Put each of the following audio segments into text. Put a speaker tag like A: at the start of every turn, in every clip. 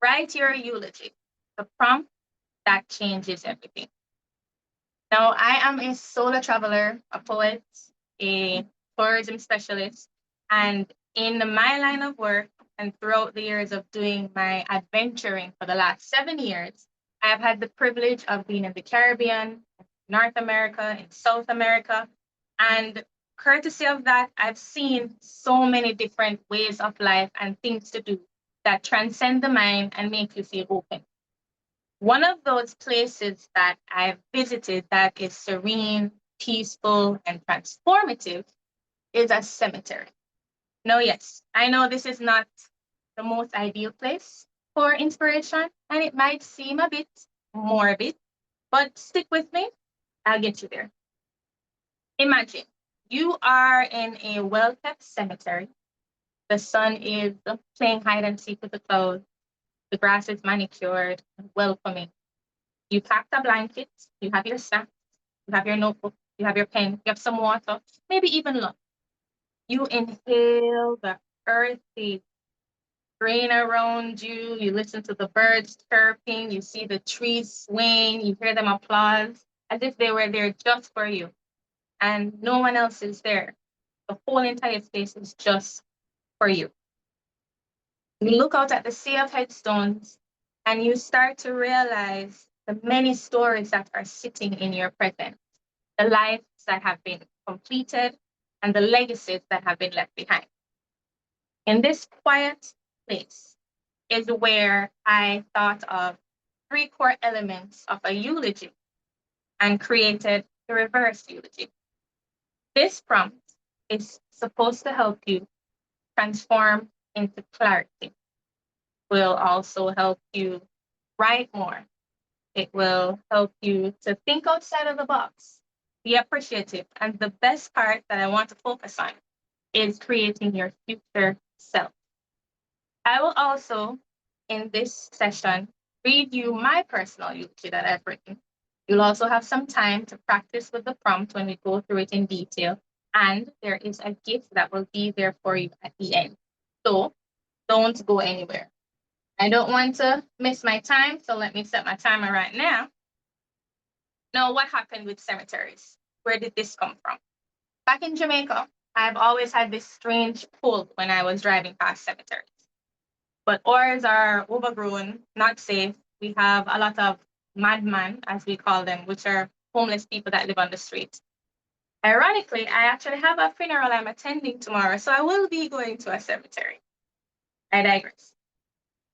A: Write your eulogy, the prompt that changes everything. Now, I am a solo traveler, a poet, a tourism specialist, and in my line of work and throughout the years of doing my adventuring for the last 7 years, I have had the privilege of being in the Caribbean, North America, in South America, and courtesy of that, I've seen so many different ways of life and things to do that transcend the mind and make you feel open. One of those places that I've visited that is serene, peaceful, and transformative is a cemetery. No, yes, I know this is not the most ideal place for inspiration, and it might seem a bit morbid, but stick with me, I'll get you there. Imagine you are in a well kept cemetery. The sun is playing hide and seek with the clouds, the grass is manicured and welcoming. You packed a blanket, you have your snacks, you have your notebook, you have your pen, you have some water, maybe even lunch. You inhale the earthy rain around you, you listen to the birds chirping, you see the trees swaying, you hear them applause as if they were there just for you, and no one else is there. The whole entire space is just for you. You look out at the sea of headstones and you start to realize the many stories that are sitting in your presence, the lives that have been completed, and the legacies that have been left behind. In this quiet place is where I thought of three core elements of a eulogy and created the reverse eulogy. This prompt is supposed to help you transform into clarity. Will also help you write more. It will help you to think outside of the box, be appreciative. And the best part that I want to focus on is creating your future self. I will also, in this session, read you my personal eulogy that I've written. You'll also have some time to practice with the prompt when we go through it in detail. And there is a gift that will be there for you at the end. So don't go anywhere. I don't want to miss my time, so let me set my timer right now. Now, what happened with cemeteries? Where did this come from? Back in Jamaica, I've always had this strange pull when I was driving past cemeteries. But ours are overgrown, not safe. We have a lot of madmen, as we call them, which are homeless people that live on the street. Ironically, I actually have a funeral I'm attending tomorrow, so I will be going to a cemetery. I digress.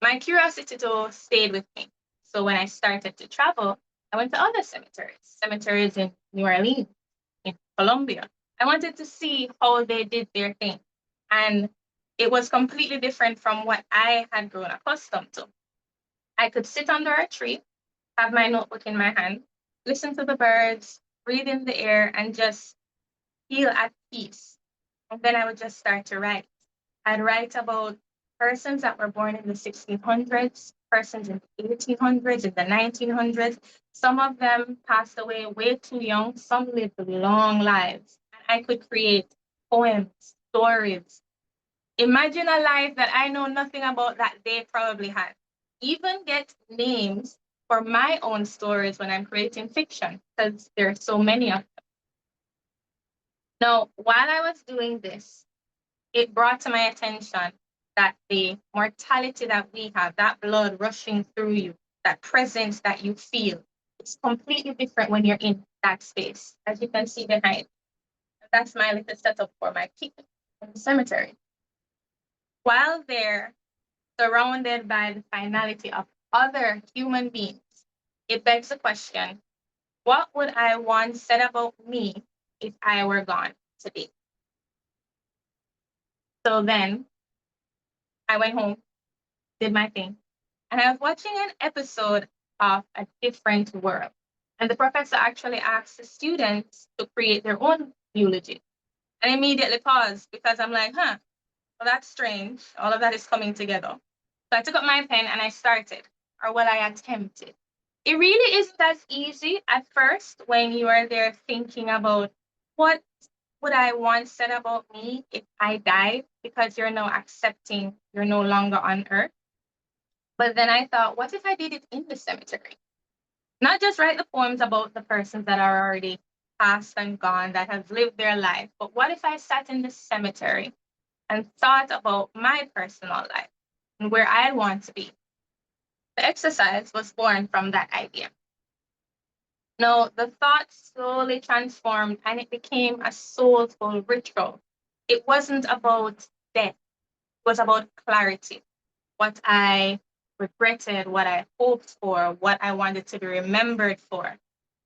A: My curiosity though stayed with me. So when I started to travel, I went to other cemeteries in New Orleans, in Colombia. I wanted to see how they did their thing. And it was completely different from what I had grown accustomed to. I could sit under a tree, have my notebook in my hand, listen to the birds, breathe in the air, and just feel at peace. And then I would just start to write. I'd write about persons that were born in the 1600s, persons in the 1800s, in the 1900s. Some of them passed away way too young, some lived long lives. And I could create poems, stories. Imagine a life that I know nothing about that they probably had. Even get names for my own stories when I'm creating fiction, because there are so many of them. Now, while I was doing this, it brought to my attention that the mortality that we have, that blood rushing through you, that presence that you feel, it's completely different when you're in that space, as you can see behind. That's my little setup for my keep in the cemetery. While there, surrounded by the finality of other human beings, it begs the question, what would I want said about me if I were gone today? So then I went home, did my thing, and I was watching an episode of A Different World. And the professor actually asked the students to create their own eulogy. And I immediately paused because I'm like, well, that's strange. All of that is coming together. So I took up my pen and I started, or well, I attempted. It really isn't as easy at first when you are there thinking about what would I once said about me if I died, because you're now accepting you're no longer on earth. But then I thought, what if I did it in the cemetery? Not just write the poems about the persons that are already past and gone, that have lived their life, but what if I sat in the cemetery and thought about my personal life and where I want to be? The exercise was born from that idea. No, the thought slowly transformed and it became a soulful ritual. It wasn't about death, it was about clarity. What I regretted, what I hoped for, what I wanted to be remembered for.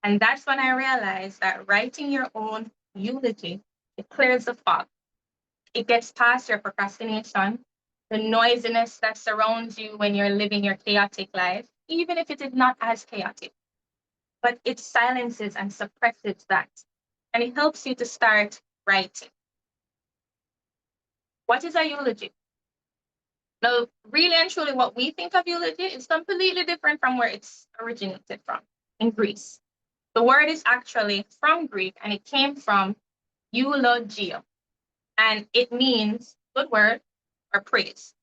A: And that's when I realized that writing your own eulogy, it clears the fog. It gets past your procrastination, the noisiness that surrounds you when you're living your chaotic life, even if it is not as chaotic, but it silences and suppresses that. And it helps you to start writing. What is a eulogy? Now, really and truly, what we think of eulogy is completely different from where it's originated from in Greece. The word is actually from Greek and it came from eulogio, and it means good word or praise.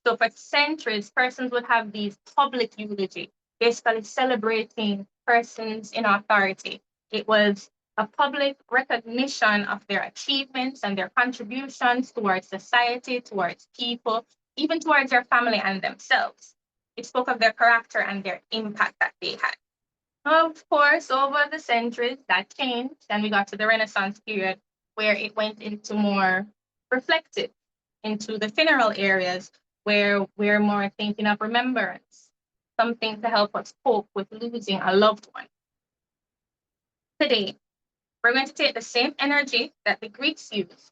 A: So for centuries, persons would have these public eulogy, basically celebrating persons in authority. It was a public recognition of their achievements and their contributions towards society, towards people, even towards their family and themselves. It spoke of their character and their impact that they had. Of course, over the centuries, that changed, and we got to the Renaissance period where it went into more reflective, into the funeral areas where we're more thinking of remembrance, something to help us cope with losing a loved one. Today, we're going to take the same energy that the Greeks used,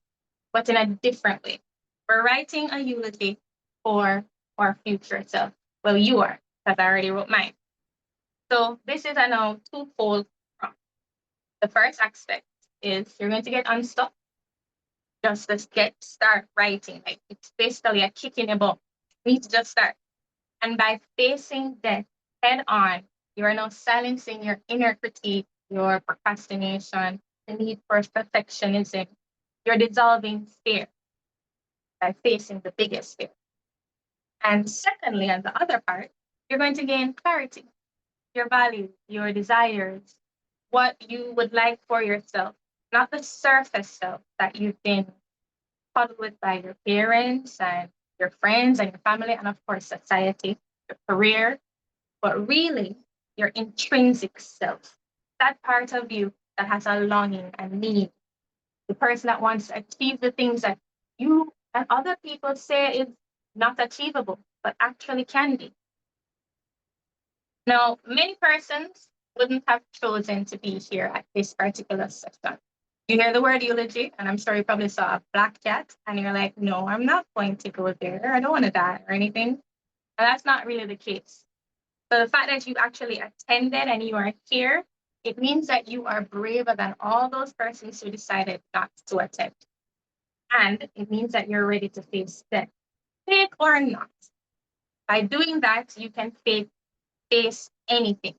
A: but in a different way. We're writing a eulogy for our future self. Well, you are, because I already wrote mine. So this is a now twofold prompt. The first aspect is you're going to get unstuck. Just start writing. Like it's basically a kick in the butt. You need to just start. And by facing death head on, you are now silencing your inner critique, your procrastination, the need for perfectionism. You're dissolving fear by facing the biggest fear. And secondly, on the other part, you're going to gain clarity, your values, your desires, what you would like for yourself, not the surface self that you've been coddled with by your parents and your friends and your family, and of course, society, your career, but really your intrinsic self, that part of you that has a longing and need, the person that wants to achieve the things that you and other people say is not achievable, but actually can be. Now, many persons wouldn't have chosen to be here at this particular session. You hear the word eulogy, and I'm sure you probably saw a black cat, and you're like, no, I'm not going to go there. I don't want to die or anything. And that's not really the case. So the fact that you actually attended and you are here, it means that you are braver than all those persons who decided not to attend. And it means that you're ready to face death, fake or not. By doing that, you can face anything.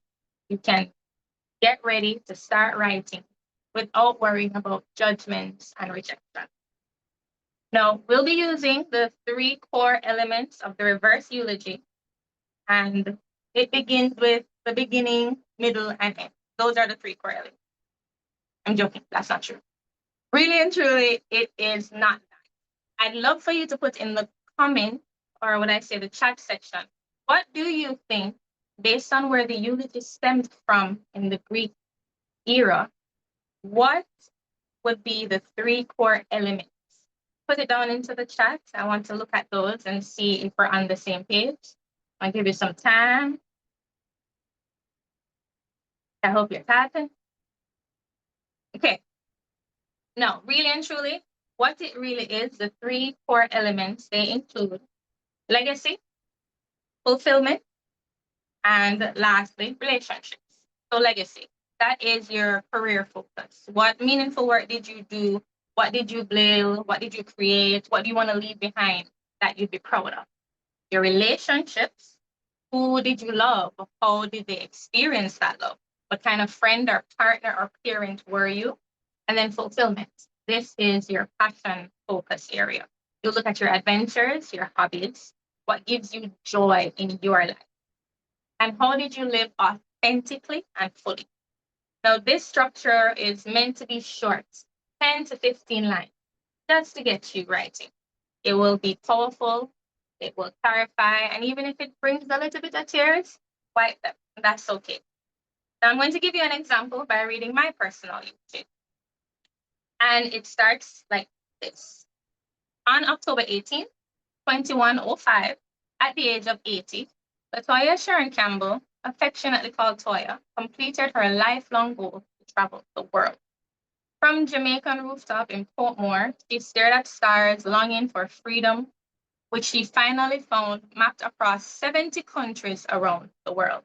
A: You can get ready to start writing without worrying about judgments and rejection. Now, we'll be using the three core elements of the reverse eulogy, and it begins with the beginning, middle, and end. Those are the three core elements. I'm joking, that's not true. Really and truly, it is not that. I'd love for you to put in the comment, or what I say, the chat section, what do you think, based on where the eulogy stemmed from in the Greek era, what would be the three core elements? Put it down into the chat. I want to look at those and see if we're on the same page. I'll give you some time. I hope you're typing. Okay. Now, really and truly, what it really is, the three core elements, they include legacy, fulfillment, and lastly, relationships. So legacy, that is your career focus. What meaningful work did you do? What did you build? What did you create? What do you want to leave behind that you'd be proud of? Your relationships, who did you love? How did they experience that love? What kind of friend or partner or parent were you? And then fulfillment. This is your passion focus area. You look at your adventures, your hobbies, What gives you joy in your life? And how did you live authentically and fully? Now, this structure is meant to be short, 10 to 15 lines, just to get you writing. It will be powerful, it will clarify, and even if it brings a little bit of tears, wipe them. That's okay. Now, I'm going to give you an example by reading my personal eulogy. And it starts like this. On October 18th, 2105, at the age of 80, Latoya Sharon Campbell, affectionately called Toya, completed her lifelong goal to travel the world. From Jamaican rooftop in Portmore, she stared at stars, longing for freedom, which she finally found mapped across 70 countries around the world.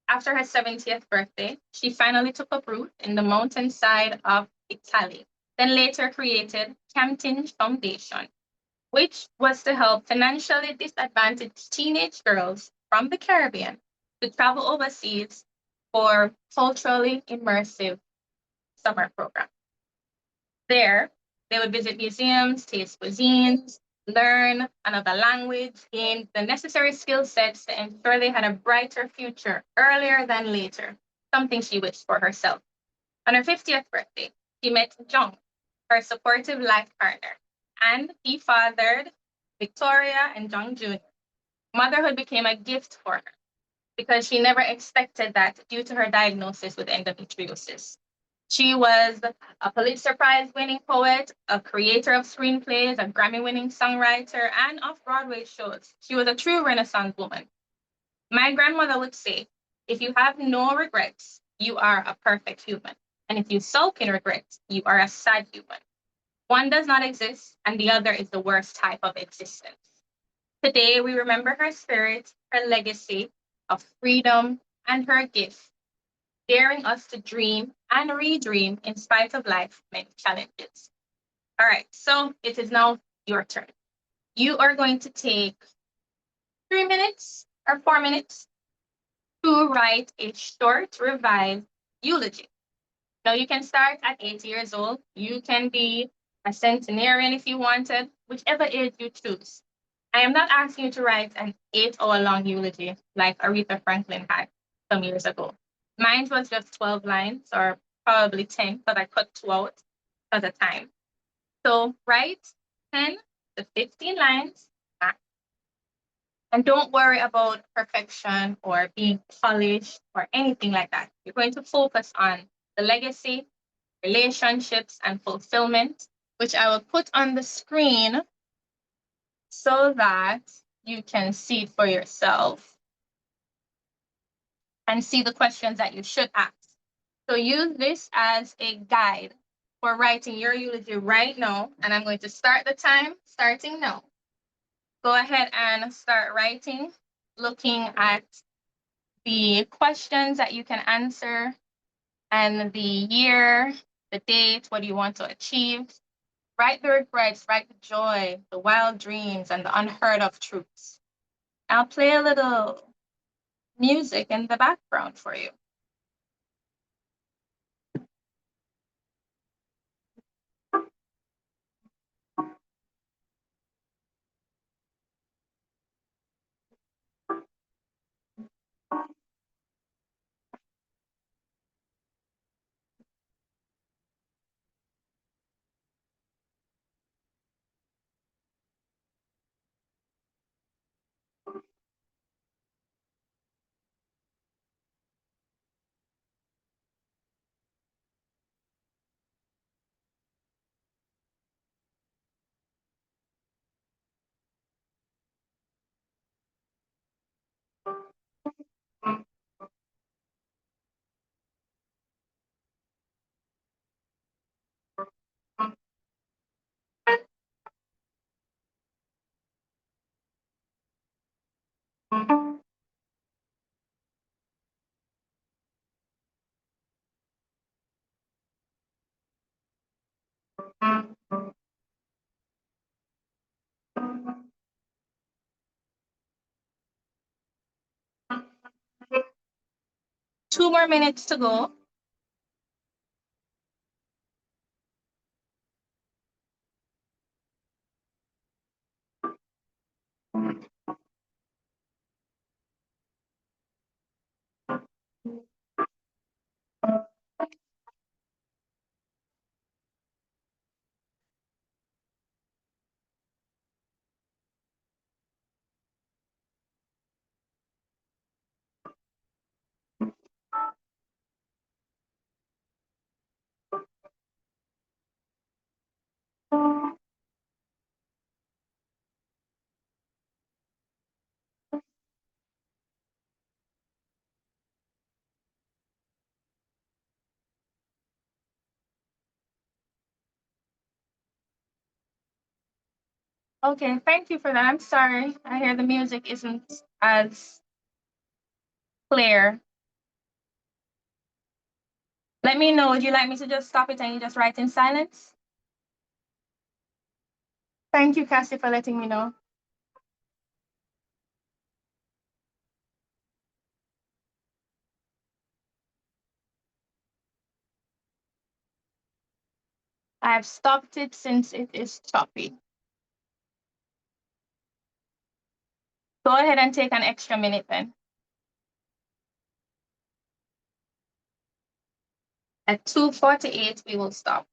A: After her 70th birthday, she finally took up root in the mountainside of Italy, then later created Campton Foundation, which was to help financially disadvantaged teenage girls from the Caribbean to travel overseas for culturally immersive summer programs. There, they would visit museums, taste cuisines, learn another language, gain the necessary skill sets to ensure they had a brighter future earlier than later, something she wished for herself. On her 50th birthday, she met Jung, her supportive life partner, and he fathered Victoria and Jung Jr. Motherhood became a gift for her because she never expected that due to her diagnosis with endometriosis. She was a Pulitzer Prize winning poet, a creator of screenplays, a Grammy winning songwriter, and of Broadway shows. She was a true Renaissance woman. My grandmother would say, if you have no regrets, you are a perfect human. And if you sulk in regrets, you are a sad human. One does not exist, and the other is the worst type of existence. Today, we remember her spirit, her legacy of freedom, and her gift, daring us to dream and redream in spite of life's many challenges. All right, so it is now your turn. You are going to take 3 minutes or 4 minutes to write a short, revised eulogy. Now, you can start at 80 years old. You can be a centenarian if you wanted, whichever age you choose. I am not asking you to write an 8 hour long eulogy like Aretha Franklin had some years ago. Mine was just 12 lines or probably 10, but I cut two out because of time. So write 10 to 15 lines max. And don't worry about perfection or being polished or anything like that. You're going to focus on the legacy, relationships, and fulfillment, which I will put on the screen so that you can see it for yourself and see the questions that you should ask. So use this as a guide for writing your eulogy right now. And I'm going to start the time starting now. Go ahead and start writing, looking at the questions that you can answer and the year, the date, what do you want to achieve. Write the regrets, write the joy, the wild dreams, and the unheard of truths. I'll play a little music in the background for you. Mm. 2 more minutes to go. Okay, thank you for that. I'm sorry. I hear the music isn't as clear. Let me know. Would you like me to just stop it and you just write in silence? Thank you, Cassie, for letting me know. I have stopped it since it is choppy. Go ahead and take an extra minute then. At 2:48, we will stop.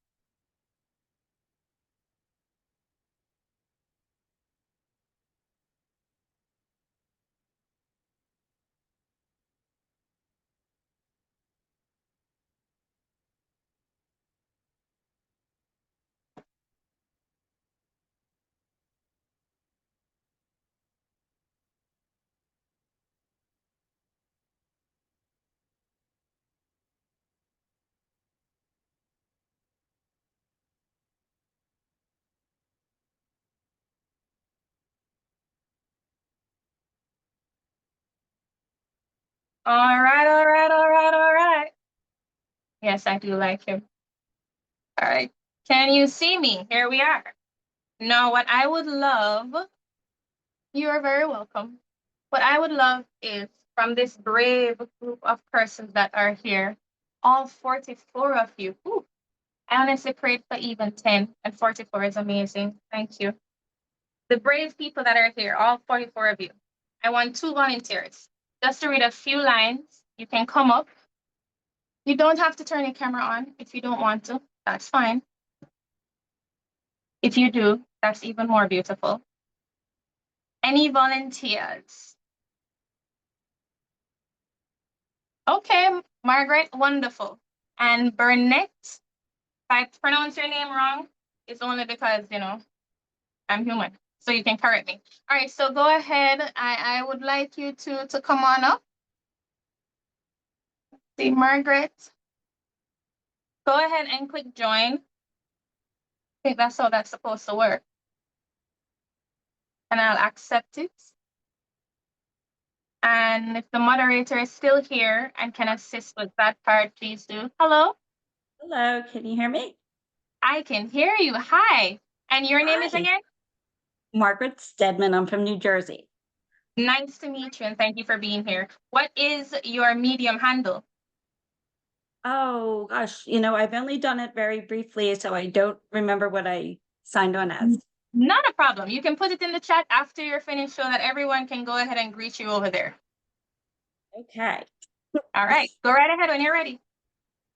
A: All right, all right, all right, all right. Yes, I do like him. All right. Can you see me? Here we are. Now, what I would love, you are very welcome. What I would love is from this brave group of persons that are here, all 44 of you. Ooh, I honestly prayed for even 10, and 44 is amazing. Thank you. The brave people that are here, all 44 of you. I want 2 volunteers just to read a few lines. You can come up. You don't have to turn your camera on if you don't want to. That's fine. If you do, that's even more beautiful. Any volunteers? Okay, Margaret, wonderful. And Burnett, if I pronounce your name wrong, it's only because, I'm human. So you can correct me. All right, so go ahead. I would like you to come on up. See, Margaret. Go ahead and click join. I think that's how that's supposed to work. And I'll accept it. And if the moderator is still here and can assist with that part, please do. Hello?
B: Hello, can you hear me?
A: I can hear you. Hi. And your name is
B: Hi.
A: again?
B: Margaret Stedman. I'm from New Jersey.
A: Nice to meet you and thank you for being here. What is your Medium handle?
B: Oh gosh, I've only done it very briefly, so I don't remember what I signed on as.
A: Not a problem. You can put it in the chat after you're finished so that everyone can go ahead and greet you over there.
B: Okay.
A: All right. Go right ahead when you're ready.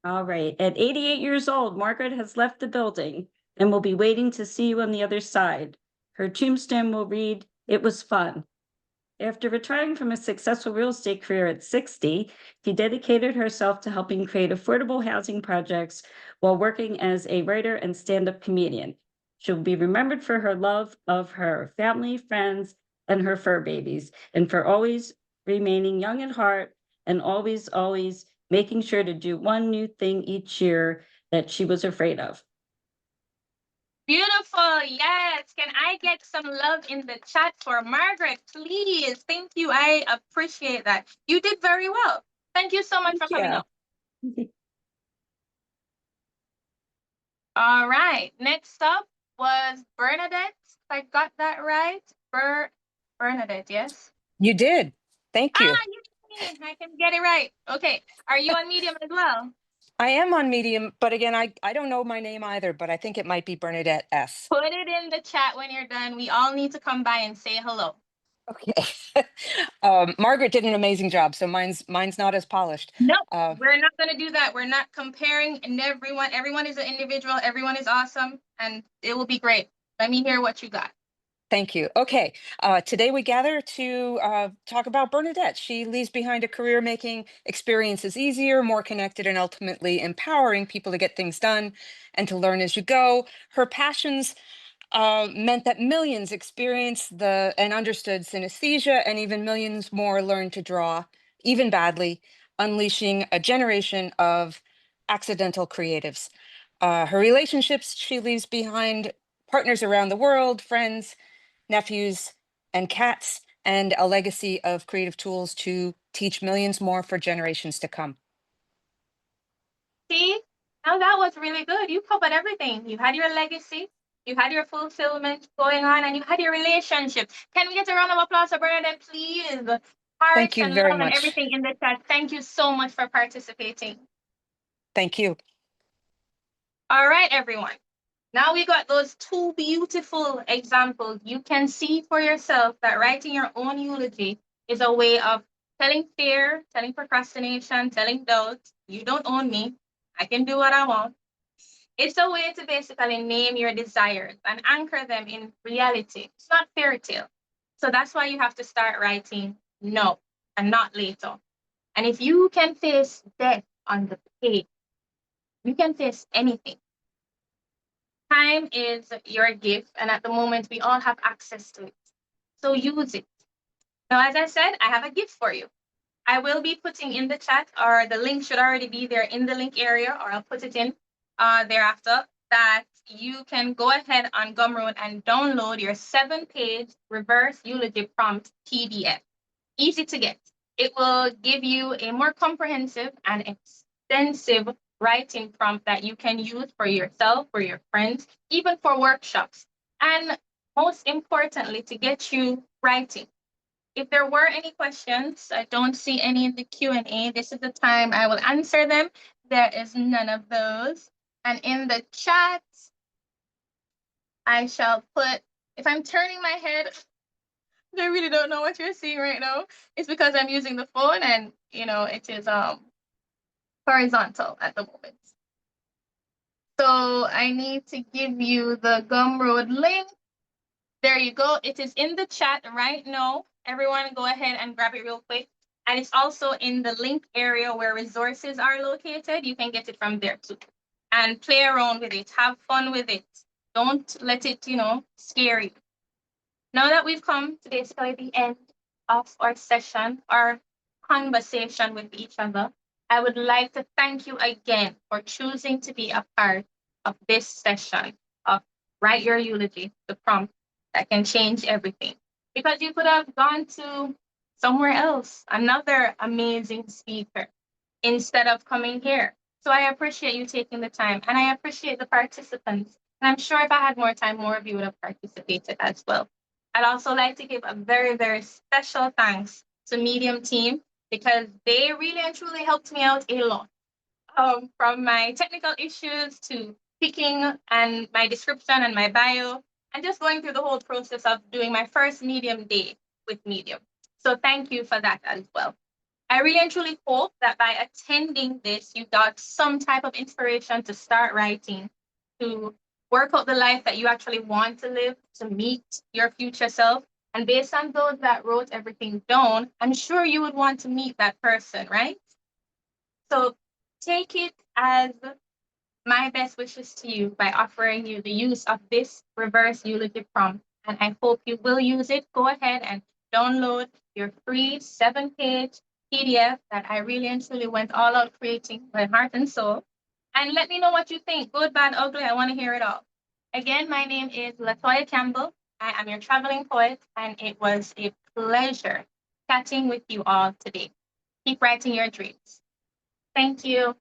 B: All right. At 88 years old, Margaret has left the building and will be waiting to see you on the other side. Her tombstone will read, "It was fun." After retiring from a successful real estate career at 60, she dedicated herself to helping create affordable housing projects while working as a writer and stand-up comedian. She'll be remembered for her love of her family, friends, and her fur babies, and for always remaining young at heart and always, always making sure to do one new thing each year that she was afraid of.
A: Beautiful. Yes. Can I get some love in the chat for Margaret, please? Thank you. I appreciate that. You did very well. Thank you so much for coming up. All right. Next up was Bernadette. If I got that right. Bernadette, yes?
C: You did. Thank you.
A: I can get it right. Okay. Are you on Medium as well?
C: I am on Medium, but again, I don't know my name either, but I think it might be Bernadette S.
A: Put it in the chat when you're done. We all need to come by and say hello.
C: Okay. Margaret did an amazing job, so mine's not as polished.
A: No, we're not going to do that. We're not comparing and everyone is an individual. Everyone is awesome and it will be great. Let me hear what you got.
C: Thank you. Okay. Today we gather to talk about Bernadette. She leaves behind a career making experiences easier, more connected, and ultimately empowering people to get things done and to learn as you go. Her passions meant that millions experienced and understood synesthesia, and even millions more learned to draw, even badly, unleashing a generation of accidental creatives. Her relationships, she leaves behind partners around the world, friends, nephews, and cats, and a legacy of creative tools to teach millions more for generations to come.
A: See, now that was really good. You covered everything. You had your legacy, you had your fulfillment going on, and you had your relationship. Can we get a round of applause for Bernadette, please?
C: Thank
A: Hearts
C: you
A: and
C: very
A: love and
C: much.
A: everything in the chat. Thank you so much for participating.
C: Thank you.
A: All right, everyone. Now we got those two beautiful examples. You can see for yourself that writing your own eulogy is a way of telling fear, telling procrastination, telling doubt. You don't own me. I can do what I want. It's a way to basically name your desires and anchor them in reality. It's not fairy tale. So that's why you have to start writing now and not later. And if you can face death on the page, you can face anything. Time is your gift, and at the moment, we all have access to it. So use it. Now, as I said, I have a gift for you. I will be putting in the chat, or the link should already be there in the link area, or I'll put it in thereafter, that you can go ahead on Gumroad and download your 7-page reverse eulogy prompt PDF. Easy to get. It will give you a more comprehensive and extensive writing prompt that you can use for yourself, for your friends, even for workshops. And most importantly, to get you writing. If there were any questions, I don't see any in the Q&A. This is the time I will answer them. There is none of those. And in the chat, I shall put, if I'm turning my head, I really don't know what you're seeing right now. It's because I'm using the phone and, it is horizontal at the moment. So I need to give you the Gumroad link. There you go. It is in the chat right now. Everyone go ahead and grab it real quick. And it's also in the link area where resources are located. You can get it from there too. And play around with it. Have fun with it. Don't let it, scare you. Now that we've come to basically the end of our session, our conversation with each other, I would like to thank you again for choosing to be a part of this session of Write Your Eulogy, the prompt that can change everything. Because you could have gone to somewhere else, another amazing speaker, instead of coming here. So I appreciate you taking the time, and I appreciate the participants. And I'm sure if I had more time, more of you would have participated as well. I'd also like to give a very, very special thanks to Medium team, because they really and truly helped me out a lot. From my technical issues to picking and my description and my bio, and just going through the whole process of doing my first Medium day with Medium. So thank you for that as well. I really and truly hope that by attending this, you got some type of inspiration to start writing, to work out the life that you actually want to live, to meet your future self. And based on those that wrote everything down, I'm sure you would want to meet that person, right? So take it as my best wishes to you by offering you the use of this reverse eulogy prompt. And I hope you will use it. Go ahead and download your free 7-page PDF that I really and truly went all out creating with heart and soul. And let me know what you think. Good, bad, ugly. I want to hear it all. Again, my name is Latoya Campbell. I am your traveling poet, and it was a pleasure chatting with you all today. Keep writing your dreams. Thank you.